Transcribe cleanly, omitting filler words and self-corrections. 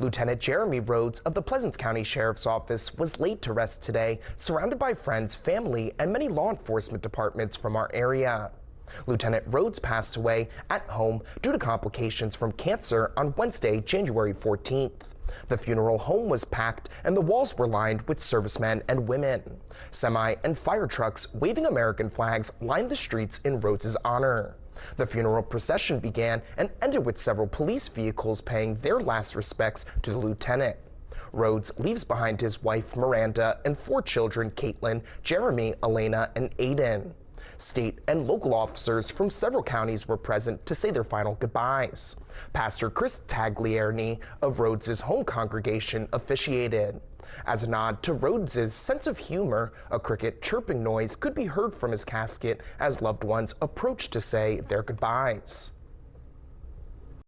Lieutenant Jeremy Rhodes of the Pleasants County Sheriff's Office was laid to rest today, surrounded by friends, family, and many law enforcement departments from our area. Lieutenant Rhodes passed away at home due to complications from cancer on Wednesday, January 14th. The funeral home was packed and the walls were lined with servicemen and women. Semi and fire trucks waving American flags lined the streets in Rhodes' honor. The funeral procession began and ended with several police vehicles paying their last respects to the lieutenant. Rhodes leaves behind his wife Miranda and 4 children, Caitlin, Jeremy, Elena, and Aiden. State and local officers from several counties were present to say their final goodbyes. Pastor Chris Tagliani of Rhodes' home congregation officiated. As a nod to Rhodes' sense of humor, a cricket chirping noise could be heard from his casket as loved ones approached to say their goodbyes.